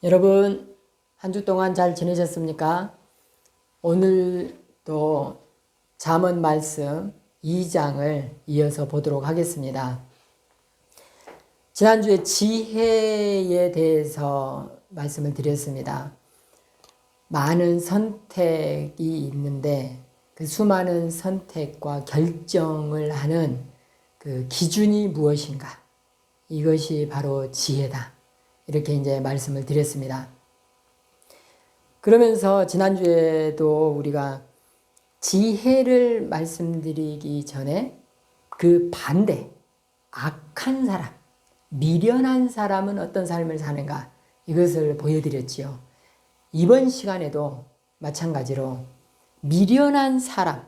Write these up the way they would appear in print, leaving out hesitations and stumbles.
여러분, 한 주 동안 잘 지내셨습니까? 오늘도 잠언 말씀 2장을 이어서 보도록 하겠습니다. 지난주에 지혜에 대해서 말씀을 드렸습니다. 많은 선택이 있는데 그 수많은 선택과 결정을 하는 그 기준이 무엇인가? 이것이 바로 지혜다. 이렇게 이제 말씀을 드렸습니다. 그러면서 지난주에도 우리가 지혜를 말씀드리기 전에 그 반대, 악한 사람, 미련한 사람은 어떤 삶을 사는가 이것을 보여드렸지요. 이번 시간에도 마찬가지로 미련한 사람,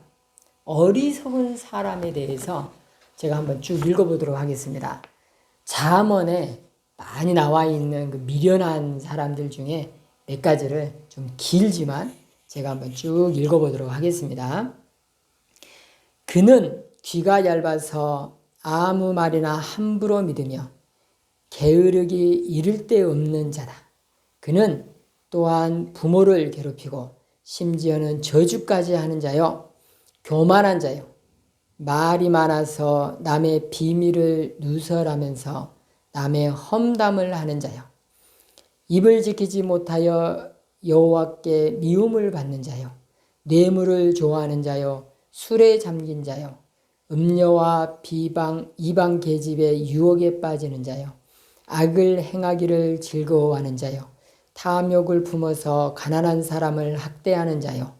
어리석은 사람에 대해서 제가 한번 쭉 읽어보도록 하겠습니다. 잠언에 많이 나와 있는 그 미련한 사람들 중에 몇 가지를 좀 길지만 제가 한번 쭉 읽어보도록 하겠습니다. 그는 귀가 얇아서 아무 말이나 함부로 믿으며 게으르기 이를 데 없는 자다. 그는 또한 부모를 괴롭히고 심지어는 저주까지 하는 자요, 교만한 자요, 말이 많아서 남의 비밀을 누설하면서 남의 험담을 하는 자요, 입을 지키지 못하여 여호와께 미움을 받는 자요, 뇌물을 좋아하는 자요, 술에 잠긴 자요, 음녀와 비방, 이방 계집의 유혹에 빠지는 자요, 악을 행하기를 즐거워하는 자요, 탐욕을 품어서 가난한 사람을 학대하는 자요,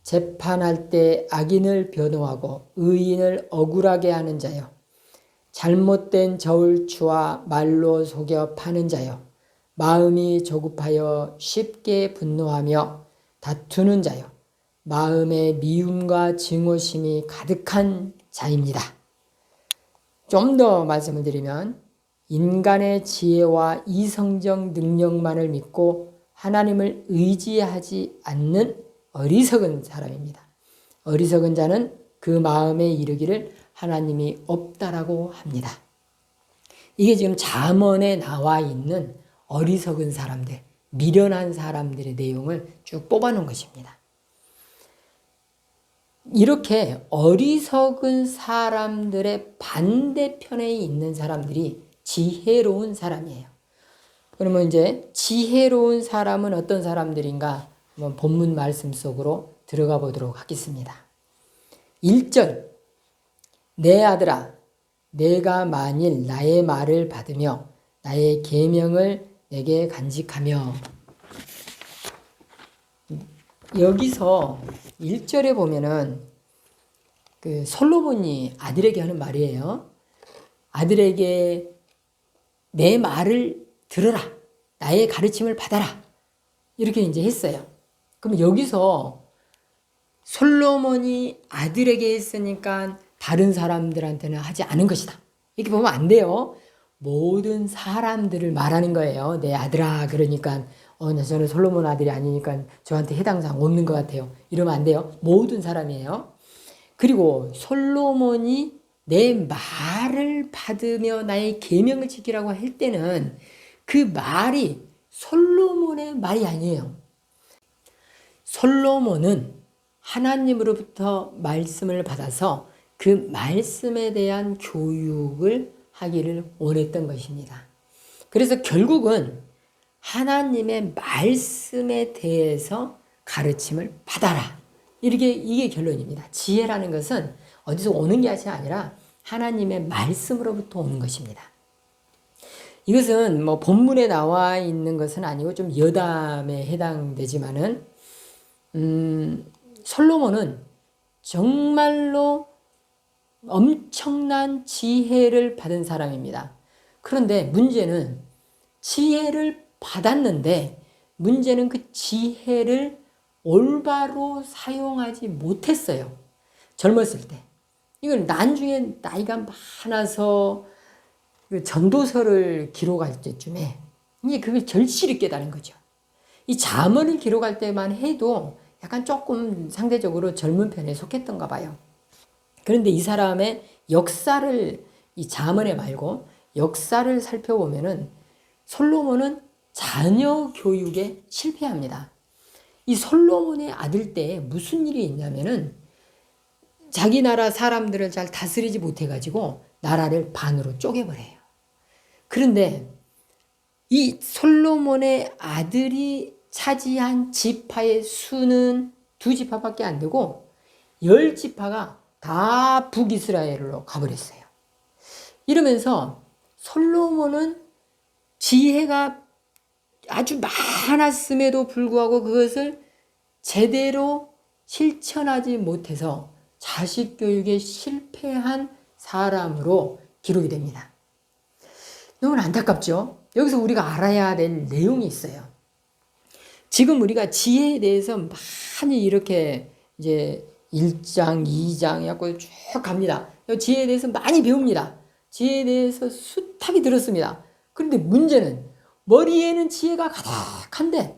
재판할 때 악인을 변호하고 의인을 억울하게 하는 자요, 잘못된 저울추와 말로 속여 파는 자요, 마음이 조급하여 쉽게 분노하며 다투는 자요, 마음에 미움과 증오심이 가득한 자입니다. 좀 더 말씀을 드리면 인간의 지혜와 이성적 능력만을 믿고 하나님을 의지하지 않는 어리석은 사람입니다. 어리석은 자는 그 마음에 이르기를 하나님이 없다라고 합니다. 이게 지금 잠언에 나와 있는 어리석은 사람들, 미련한 사람들의 내용을 쭉 뽑아놓은 것입니다. 이렇게 어리석은 사람들의 반대편에 있는 사람들이 지혜로운 사람이에요. 그러면 이제 지혜로운 사람은 어떤 사람들인가? 한번 본문 말씀 속으로 들어가 보도록 하겠습니다. 1절, 내 아들아, 내가 만일 나의 말을 받으며 나의 계명을 내게 간직하며. 여기서 1절에 보면은 그 솔로몬이 아들에게 하는 말이에요. 아들에게 내 말을 들으라. 나의 가르침을 받아라. 이렇게 이제 했어요. 그럼 여기서 솔로몬이 아들에게 했으니까 다른 사람들한테는 하지 않은 것이다. 이렇게 보면 안 돼요. 모든 사람들을 말하는 거예요. 내 아들아. 그러니까 저는 솔로몬 아들이 아니니까 저한테 해당사항 없는 것 같아요. 이러면 안 돼요. 모든 사람이에요. 그리고 솔로몬이 내 말을 받으며 나의 계명을 지키라고 할 때는 그 말이 솔로몬의 말이 아니에요. 솔로몬은 하나님으로부터 말씀을 받아서 그 말씀에 대한 교육을 하기를 원했던 것입니다. 그래서 결국은 하나님의 말씀에 대해서 가르침을 받아라. 이게 결론입니다. 지혜라는 것은 어디서 오는 게 아니라 하나님의 말씀으로부터 오는 것입니다. 이것은 뭐 본문에 나와 있는 것은 아니고 좀 여담에 해당되지만은 솔로몬은 정말로 엄청난 지혜를 받은 사람입니다. 그런데 문제는 지혜를 받았는데 문제는 그 지혜를 올바로 사용하지 못했어요. 젊었을 때. 이건 나중에 나이가 많아서 전도서를 기록할 때쯤에 이게 그걸 절실히 깨달은 거죠. 이 잠언을 기록할 때만 해도 약간 조금 상대적으로 젊은 편에 속했던가 봐요. 그런데 이 사람의 역사를 이 잠언에 말고 역사를 살펴보면은 솔로몬은 자녀 교육에 실패합니다. 이 솔로몬의 아들 때 무슨 일이 있냐면은 자기 나라 사람들을 잘 다스리지 못해가지고 나라를 반으로 쪼개버려요. 그런데 이 솔로몬의 아들이 차지한 지파의 수는 2지파밖에 안 되고 10지파가 다 북이스라엘로 가버렸어요. 이러면서 솔로몬은 지혜가 아주 많았음에도 불구하고 그것을 제대로 실천하지 못해서 자식 교육에 실패한 사람으로 기록이 됩니다. 너무 안타깝죠? 여기서 우리가 알아야 될 내용이 있어요. 지금 우리가 지혜에 대해서 많이 이렇게 이제 1장, 2장 해갖고 쭉 갑니다. 지혜에 대해서 많이 배웁니다. 지혜에 대해서 숱하게 들었습니다. 그런데 문제는 머리에는 지혜가 가득한데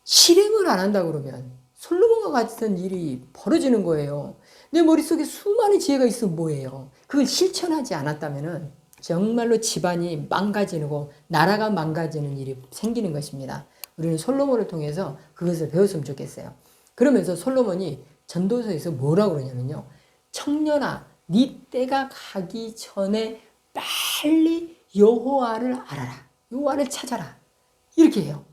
실행을 안 한다 그러면 솔로몬과 같은 일이 벌어지는 거예요. 내 머릿속에 수많은 지혜가 있으면 뭐예요? 그걸 실천하지 않았다면 정말로 집안이 망가지고 나라가 망가지는 일이 생기는 것입니다. 우리는 솔로몬을 통해서 그것을 배웠으면 좋겠어요. 그러면서 솔로몬이 전도서에서 뭐라고 그러냐면요. 청년아, 네 때가 가기 전에 빨리 여호와를 알아라. 여호와를 찾아라. 이렇게 해요.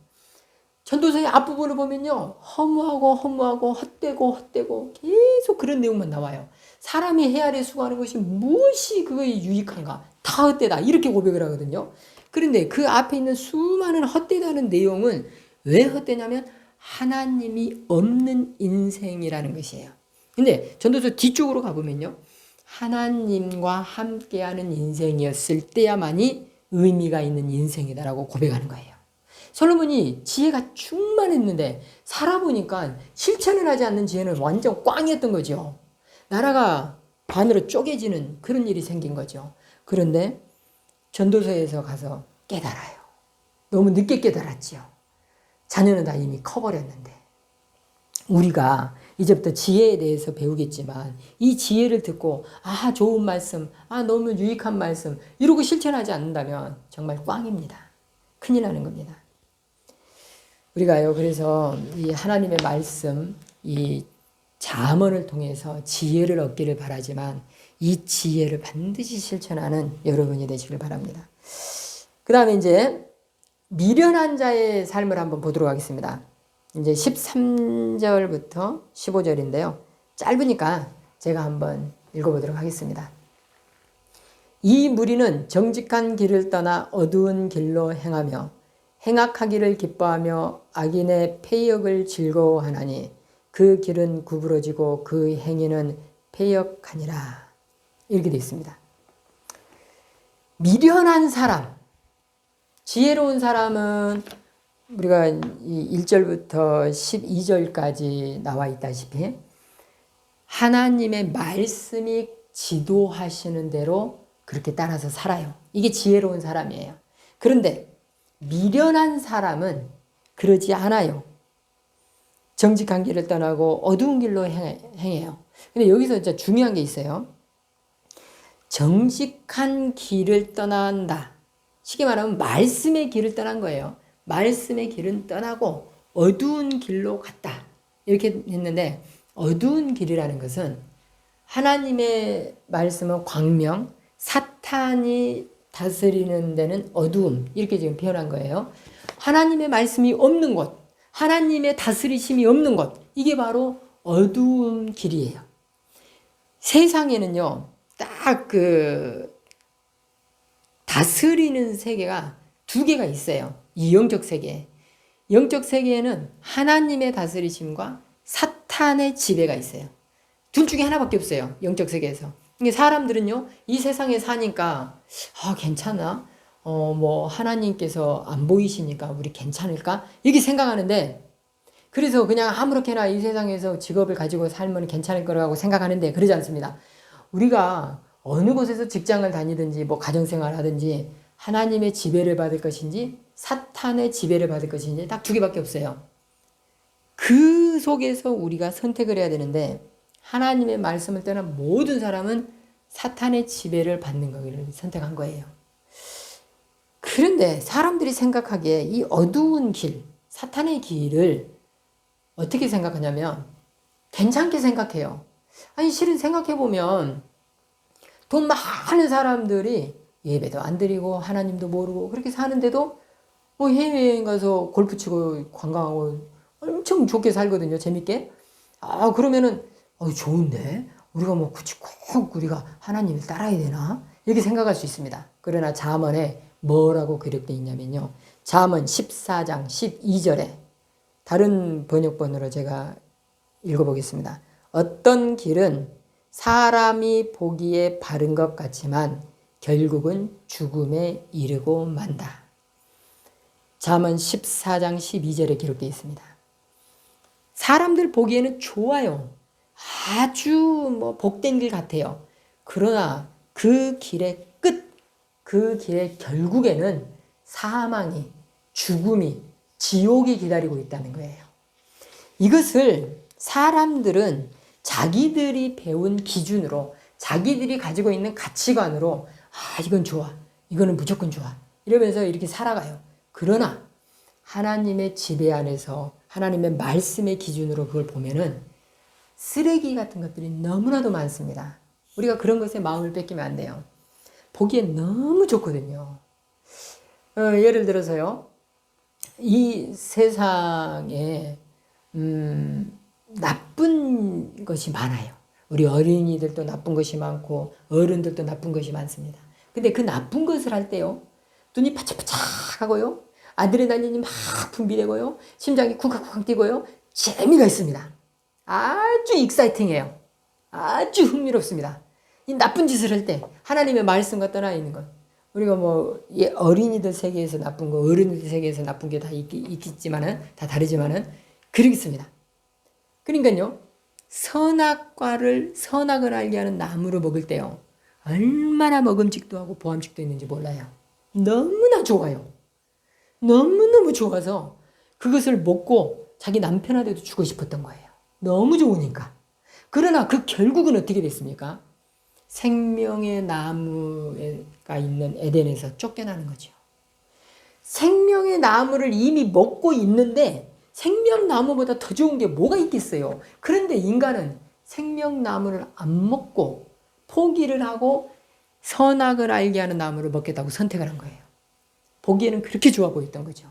전도서의 앞부분을 보면요. 허무하고 헛되고 계속 그런 내용만 나와요. 사람이 헤아려 수고하는 것이 무엇이 그거에 유익한가? 다 헛되다. 이렇게 고백을 하거든요. 그런데 그 앞에 있는 수많은 헛되다는 내용은 왜 헛되냐면 하나님이 없는 인생이라는 것이에요. 근데 전도서 뒤쪽으로 가보면요. 하나님과 함께하는 인생이었을 때야만이 의미가 있는 인생이다라고 고백하는 거예요. 솔로몬이 지혜가 충만했는데 살아보니까 실천을 하지 않는 지혜는 완전 꽝이었던 거죠. 나라가 반으로 쪼개지는 그런 일이 생긴 거죠. 그런데 전도서에서 가서 깨달아요. 너무 늦게 깨달았지요. 자녀는 다 이미 커버렸는데. 우리가 이제부터 지혜에 대해서 배우겠지만 이 지혜를 듣고 좋은 말씀, 너무 유익한 말씀 이러고 실천하지 않는다면 정말 꽝입니다. 큰일 나는 겁니다. 우리가요, 그래서 이 하나님의 말씀, 이 잠언을 통해서 지혜를 얻기를 바라지만 이 지혜를 반드시 실천하는 여러분이 되시길 바랍니다. 그 다음에 이제 미련한 자의 삶을 한번 보도록 하겠습니다. 이제 13절부터 15절인데요. 짧으니까 제가 한번 읽어보도록 하겠습니다. 이 무리는 정직한 길을 떠나 어두운 길로 행하며 행악하기를 기뻐하며 악인의 패역을 즐거워하나니 그 길은 구부러지고 그 행위는 패역하니라. 이렇게 되어 있습니다. 미련한 사람, 지혜로운 사람은 우리가 1절부터 12절까지 나와 있다시피 하나님의 말씀이 지도하시는 대로 그렇게 따라서 살아요. 이게 지혜로운 사람이에요. 그런데 미련한 사람은 그러지 않아요. 정직한 길을 떠나고 어두운 길로 행해요. 근데 여기서 진짜 중요한 게 있어요. 정직한 길을 떠난다. 쉽게 말하면 말씀의 길을 떠난 거예요. 말씀의 길은 떠나고 어두운 길로 갔다. 이렇게 했는데 어두운 길이라는 것은 하나님의 말씀은 광명, 사탄이 다스리는 데는 어두움 이렇게 지금 표현한 거예요. 하나님의 말씀이 없는 곳, 하나님의 다스리심이 없는 곳 이게 바로 어두운 길이에요. 세상에는요. 딱 다스리는 세계가 두 개가 있어요. 이 영적 세계. 영적 세계에는 하나님의 다스리심과 사탄의 지배가 있어요. 둘 중에 하나밖에 없어요. 영적 세계에서. 사람들은요, 이 세상에 사니까, 괜찮아. 하나님께서 안 보이시니까 우리 괜찮을까? 이렇게 생각하는데, 그래서 그냥 아무렇게나 이 세상에서 직업을 가지고 살면 괜찮을 거라고 생각하는데, 그러지 않습니다. 우리가 어느 곳에서 직장을 다니든지, 가정생활 하든지, 하나님의 지배를 받을 것인지, 사탄의 지배를 받을 것인지, 딱 두 개밖에 없어요. 그 속에서 우리가 선택을 해야 되는데, 하나님의 말씀을 떠난 모든 사람은 사탄의 지배를 받는 거기를 선택한 거예요. 그 그런데 사람들이 생각하기에 이 어두운 길, 사탄의 길을 어떻게 생각하냐면 괜찮게 생각해요. 아니 실은 생각해보면 돈 많은 사람들이 예배도 안 드리고 하나님도 모르고 그렇게 사는데도 뭐 해외여행 가서 골프 치고 관광하고 엄청 좋게 살거든요. 재밌게. 아 그러면은 좋은데 우리가 뭐 굳이 꼭 우리가 하나님을 따라야 되나? 이렇게 생각할 수 있습니다. 그러나 잠언에 뭐라고 기록되어 있냐면요. 잠언 14장 12절에 다른 번역본으로 제가 읽어보겠습니다. 어떤 길은 사람이 보기에 바른 것 같지만 결국은 죽음에 이르고 만다. 잠언 14장 12절에 기록되어 있습니다. 사람들 보기에는 좋아요. 아주 뭐 복된 길 같아요. 그러나 그 길의 끝, 그 길의 결국에는 사망이, 죽음이, 지옥이 기다리고 있다는 거예요. 이것을 사람들은 자기들이 배운 기준으로, 자기들이 가지고 있는 가치관으로 이건 좋아, 이거는 무조건 좋아 이러면서 이렇게 살아가요. 그러나 하나님의 지배 안에서 하나님의 말씀의 기준으로 그걸 보면은 쓰레기 같은 것들이 너무나도 많습니다. 우리가 그런 것에 마음을 뺏기면 안 돼요. 보기엔 너무 좋거든요. 예를 들어서요. 이 세상에 나쁜 것이 많아요. 우리 어린이들도 나쁜 것이 많고 어른들도 나쁜 것이 많습니다. 근데 그 나쁜 것을 할 때요. 눈이 바짝바짝하고요. 아드레날린이 막 분비되고요. 심장이 쿵쾅쿵쾅 뛰고요. 재미가 있습니다. 아주 익사이팅해요. 아주 흥미롭습니다. 이 나쁜 짓을 할 때 하나님의 말씀과 떠나 있는 것. 우리가 뭐 어린이들 세계에서 나쁜 거, 어른이들 세계에서 나쁜 게 다 있겠지만은 다 다르지만은 그러겠습니다. 그러니까요. 선악을 알게 하는 나무를 먹을 때요. 얼마나 먹음직도 하고 보암직도 있는지 몰라요. 너무나 좋아요. 너무너무 좋아서 그것을 먹고 자기 남편한테도 주고 싶었던 거예요. 너무 좋으니까. 그러나 그 결국은 어떻게 됐습니까? 생명의 나무가 있는 에덴에서 쫓겨나는 거죠. 생명의 나무를 이미 먹고 있는데 생명나무보다 더 좋은 게 뭐가 있겠어요? 그런데 인간은 생명나무를 안 먹고 포기를 하고 선악을 알게 하는 나무를 먹겠다고 선택을 한 거예요. 보기에는 그렇게 좋아 보였던 거죠.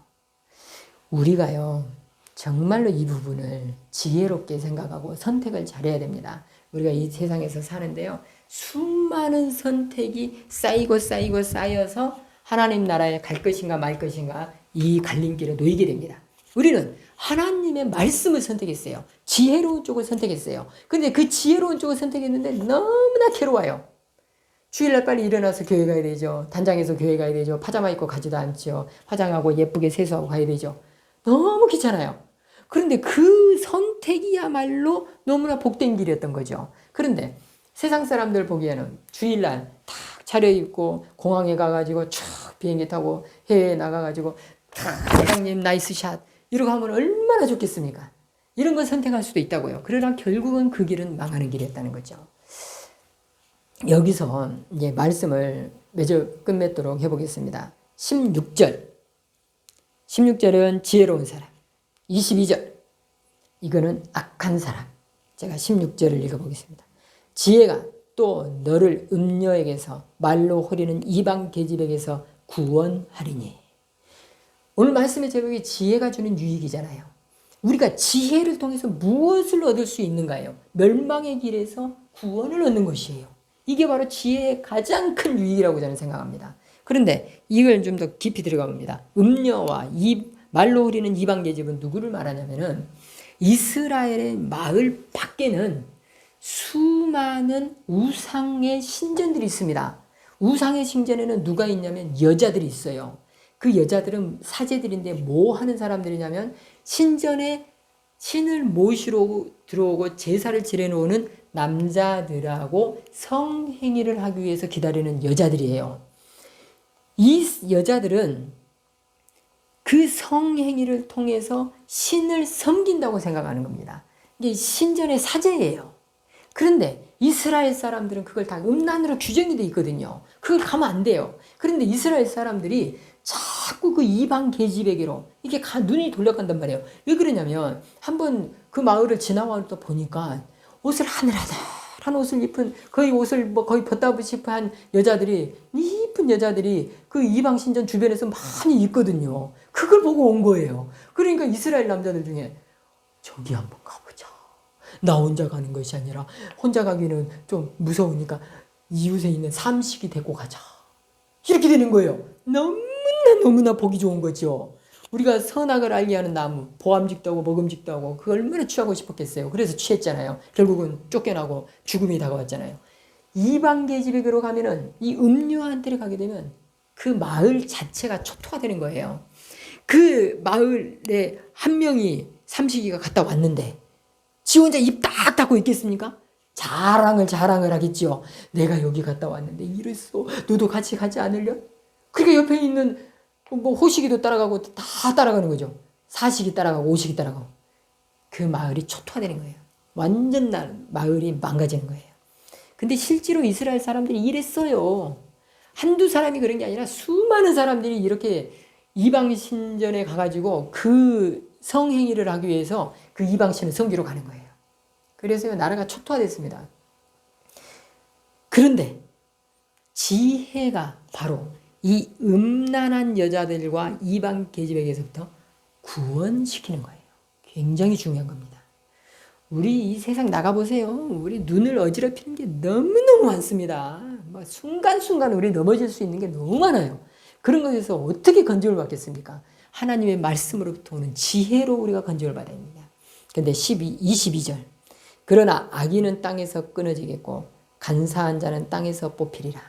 우리가요, 정말로 이 부분을 지혜롭게 생각하고 선택을 잘해야 됩니다. 우리가 이 세상에서 사는데요, 수많은 선택이 쌓여서 하나님 나라에 갈 것인가 말 것인가 이 갈림길에 놓이게 됩니다. 우리는 하나님의 말씀을 선택했어요. 지혜로운 쪽을 선택했어요. 그런데 그 지혜로운 쪽을 선택했는데 너무나 괴로워요. 주일날 빨리 일어나서 교회 가야 되죠. 단장해서 교회 가야 되죠. 파자마 입고 가지도 않죠. 화장하고 예쁘게 세수하고 가야 되죠. 너무 귀찮아요. 그런데 그 선택이야말로 너무나 복된 길이었던 거죠. 그런데 세상 사람들 보기에는 주일날 탁 차려입고 공항에 가가지고 쭉 비행기 타고 해외에 나가가지고 사장님 나이스 샷 이러고 하면 얼마나 좋겠습니까? 이런 걸 선택할 수도 있다고요. 그러나 결국은 그 길은 망하는 길이었다는 거죠. 여기서 이제 말씀을 끝맺도록 해보겠습니다. 16절은 지혜로운 사람. 22절 이거는 악한 사람. 제가 16절을 읽어보겠습니다. 지혜가 또 너를 음녀에게서 말로 호리는 이방 계집에게서 구원하리니. 오늘 말씀의 제목이 지혜가 주는 유익이잖아요. 우리가 지혜를 통해서 무엇을 얻을 수 있는가요? 멸망의 길에서 구원을 얻는 것이에요. 이게 바로 지혜의 가장 큰 유익이라고 저는 생각합니다. 그런데 이걸 좀 더 깊이 들어가 봅니다. 음녀와 말로 호리는 이방 계집은 누구를 말하냐면은 이스라엘의 마을 밖에는 수많은 우상의 신전들이 있습니다. 우상의 신전에는 누가 있냐면 여자들이 있어요. 그 여자들은 사제들인데 뭐 하는 사람들이냐면 신전에 신을 모시러 들어오고 제사를 지내놓는 남자들하고 성행위를 하기 위해서 기다리는 여자들이에요. 이 여자들은 그 성행위를 통해서 신을 섬긴다고 생각하는 겁니다. 이게 신전의 사제예요. 그런데 이스라엘 사람들은 그걸 다 음란으로 규정이 돼 있거든요. 그걸 가면 안 돼요. 그런데 이스라엘 사람들이 자꾸 그 이방 계집에게로 이게 눈이 돌려간단 말이에요. 왜 그러냐면 한번 그 마을을 지나가다 보니까 옷을 하늘하늘한 옷을 입은 거의 옷을 뭐 거의 벗다시피 한 여자들이 이쁜 여자들이 그 이방 신전 주변에서 많이 있거든요. 그걸 보고 온 거예요. 그러니까 이스라엘 남자들 중에 저기 한번 가보자. 나 혼자 가는 것이 아니라 혼자 가기는 좀 무서우니까 이웃에 있는 삼식이 데리고 가자. 이렇게 되는 거예요. 너무나 보기 좋은 거죠. 우리가 선악을 알게 하는 나무, 보암직도 하고 먹음직도 하고 그 얼마나 취하고 싶었겠어요. 그래서 취했잖아요. 결국은 쫓겨나고 죽음이 다가왔잖아요. 이방 계집에게로 가면은 이 음료한 데를 가게 되면 그 마을 자체가 초토화되는 거예요. 그 마을에 한 명이 삼식이가 갔다 왔는데 지 혼자 입 딱 닫고 있겠습니까? 자랑을 하겠지요. 내가 여기 갔다 왔는데 이랬어. 너도 같이 가지 않으려? 그러니까 옆에 있는 뭐 호식이도 따라가고 다 따라가는 거죠. 사식이 따라가고 오식이 따라가고. 그 마을이 초토화되는 거예요. 완전 마을이 망가지는 거예요. 근데 실제로 이스라엘 사람들이 이랬어요. 한두 사람이 그런 게 아니라 수많은 사람들이 이렇게 이방 신전에 가가지고 그 성행위를 하기 위해서 그 이방 신을 섬기러 가는 거예요. 그래서 나라가 초토화됐습니다. 그런데 지혜가 바로 이 음란한 여자들과 이방 계집에게서부터 구원시키는 거예요. 굉장히 중요한 겁니다. 우리 이 세상 나가보세요. 우리 눈을 어지럽히는 게 너무너무 많습니다. 뭐 순간순간 우리 넘어질 수 있는 게 너무 많아요. 그런 것에서 어떻게 건짐을 받겠습니까? 하나님의 말씀으로부터 오는 지혜로 우리가 건짐을 받아야 합니다. 근데 22절. 그러나 악인은 땅에서 끊어지겠고 간사한 자는 땅에서 뽑히리라.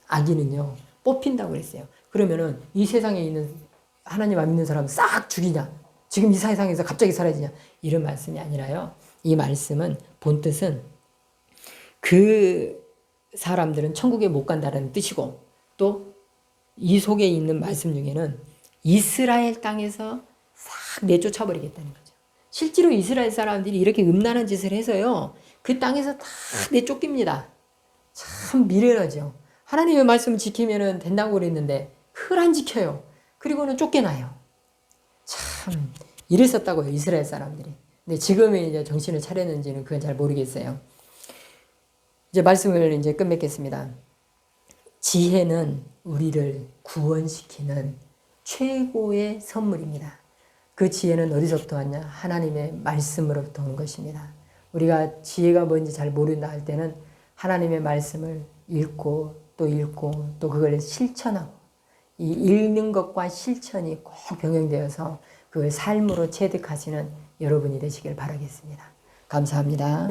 악인은요, 뽑힌다고 그랬어요. 그러면은 이 세상에 있는 하나님 안 믿는 사람 싹 죽이냐? 지금 이 세상에서 갑자기 사라지냐? 이런 말씀이 아니라요. 이 말씀은 본뜻은 그 사람들은 천국에 못 간다는 뜻이고 또 이 속에 있는 말씀 중에는 이스라엘 땅에서 싹 내쫓아버리겠다는 거죠. 실제로 이스라엘 사람들이 이렇게 음란한 짓을 해서요. 그 땅에서 다 내쫓깁니다. 참 미련하죠. 하나님의 말씀을 지키면 된다고 그랬는데 그걸 안 지켜요. 그리고는 쫓겨나요. 참 이랬었다고요. 이스라엘 사람들이. 근데 지금의 이제 정신을 차렸는지는 그건 잘 모르겠어요. 이제 말씀을 이제 끝맺겠습니다. 지혜는 우리를 구원시키는 최고의 선물입니다. 그 지혜는 어디서부터 왔냐? 하나님의 말씀으로부터 오는 것입니다. 우리가 지혜가 뭔지 잘 모른다 할 때는 하나님의 말씀을 읽고 또 그걸 실천하고 이 읽는 것과 실천이 꼭 병행되어서 그걸 삶으로 체득하시는 여러분이 되시길 바라겠습니다. 감사합니다.